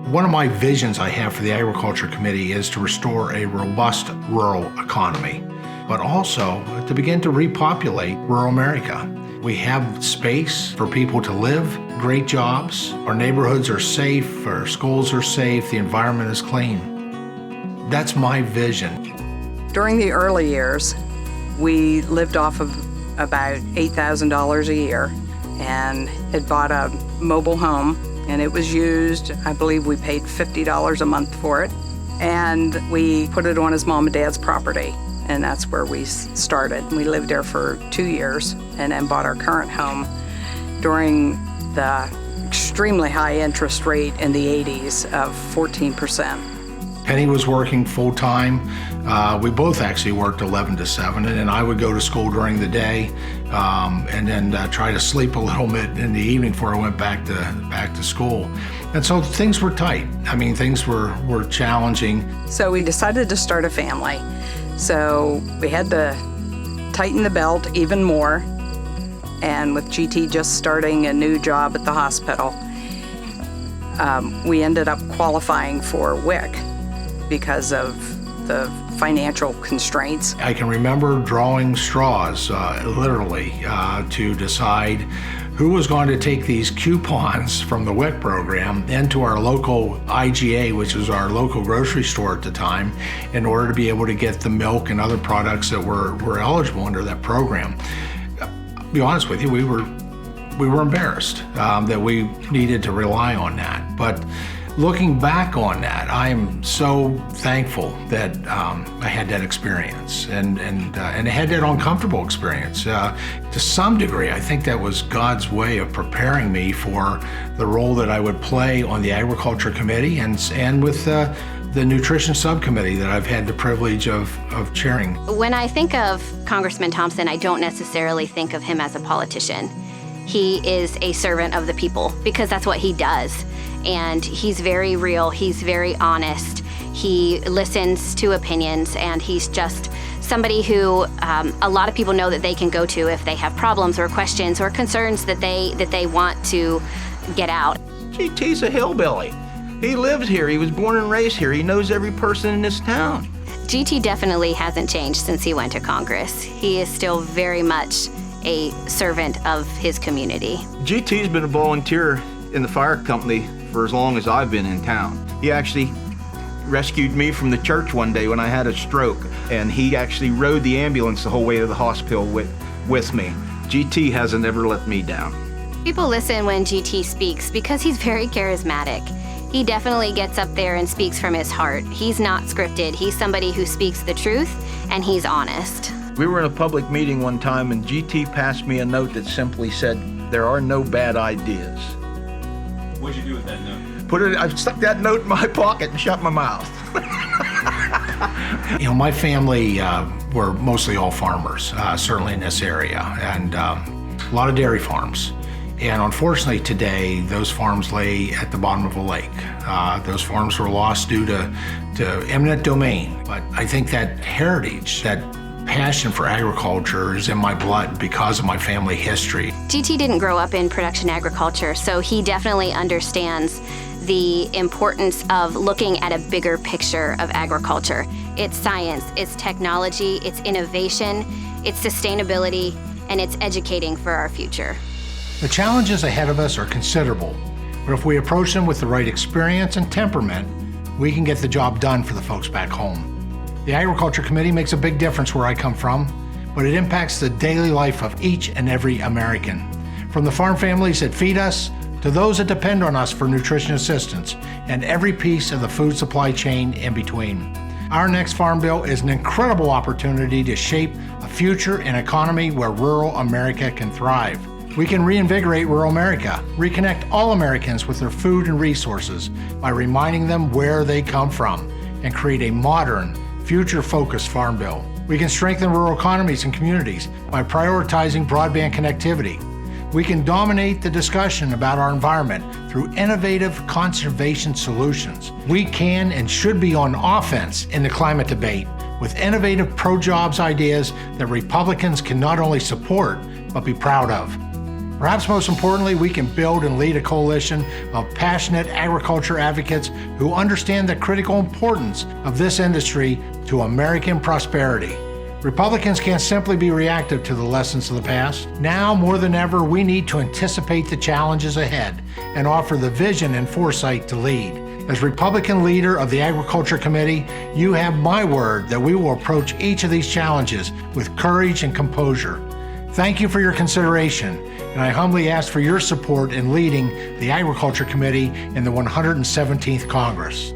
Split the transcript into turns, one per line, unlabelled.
One of my visions I have for the Agriculture Committee is to restore a robust rural economy, but also to begin to repopulate rural America. We have space for people to live, great jobs, our neighborhoods are safe, our schools are safe, the environment is clean. That's my vision.
During the early years, we lived off of about $8,000 a year and had bought a mobile home, and it was used. I believe we paid $50 a month for it, and we put it on his mom and dad's property, and that's where we started. We lived there for 2 years and then bought our current home during the extremely high interest rate in the 80s of 14%.
Penny was working full-time. We both actually worked 11 to 7, and then I would go to school during the day and then try to sleep a little bit in the evening before I went back to school. And so things were tight. I mean, things were challenging.
So we decided to start a family. So we had to tighten the belt even more. And with GT just starting a new job at the hospital, we ended up qualifying for WIC because of the financial constraints.
I can remember drawing straws, literally, to decide who was going to take these coupons from the WIC program into our local IGA, which was our local grocery store at the time, in order to be able to get the milk and other products that were eligible under that program. To be honest with you, we were embarrassed that we needed to rely on that. But looking back on that, I am so thankful that I had that experience and I had that uncomfortable experience. To some degree, I think that was God's way of preparing me for the role that I would play on the Agriculture Committee and with the Nutrition Subcommittee that I've had the privilege of chairing.
When I think of Congressman Thompson, I don't necessarily think of him as a politician. He is a servant of the people because that's what he does. And he's very real, he's very honest, he listens to opinions, and he's just somebody who a lot of people know that they can go to if they have problems or questions or concerns that they want to get out.
GT's a hillbilly. He lives here, he was born and raised here, he knows every person in this town.
GT definitely hasn't changed since he went to Congress. He is still very much a servant of his community.
GT's been a volunteer in the fire company for as long as I've been in town. He actually rescued me from the church one day when I had a stroke, and he actually rode the ambulance the whole way to the hospital with me. GT hasn't ever let me down.
People listen when GT speaks because he's very charismatic. He definitely gets up there and speaks from his heart. He's not scripted. He's somebody who speaks the truth, and he's honest.
We were in a public meeting one time, and GT passed me a note that simply said, "There are no bad ideas."
What'd you do with that note?
I stuck that note in my pocket and shut my mouth.
You know, my family were mostly all farmers, certainly in this area, and a lot of dairy farms. And unfortunately today, those farms lay at the bottom of a lake. Those farms were lost due to eminent domain. But I think that heritage, that passion for agriculture is in my blood because of my family history.
GT didn't grow up in production agriculture, so he definitely understands the importance of looking at a bigger picture of agriculture. It's science, it's technology, it's innovation, it's sustainability, and it's educating for our future.
The challenges ahead of us are considerable, but if we approach them with the right experience and temperament, we can get the job done for the folks back home. The Agriculture Committee makes a big difference where I come from, but it impacts the daily life of each and every American. From the farm families that feed us, to those that depend on us for nutrition assistance, and every piece of the food supply chain in between. Our next Farm Bill is an incredible opportunity to shape a future and economy where rural America can thrive. We can reinvigorate rural America, reconnect all Americans with their food and resources by reminding them where they come from, and create a modern, future-focused Farm Bill. We can strengthen rural economies and communities by prioritizing broadband connectivity. We can dominate the discussion about our environment through innovative conservation solutions. We can and should be on offense in the climate debate with innovative pro-jobs ideas that Republicans can not only support, but be proud of. Perhaps most importantly, we can build and lead a coalition of passionate agriculture advocates who understand the critical importance of this industry to American prosperity. Republicans can't simply be reactive to the lessons of the past. Now, more than ever, we need to anticipate the challenges ahead and offer the vision and foresight to lead. As Republican leader of the Agriculture Committee, you have my word that we will approach each of these challenges with courage and composure. Thank you for your consideration, and I humbly ask for your support in leading the Agriculture Committee in the 117th Congress.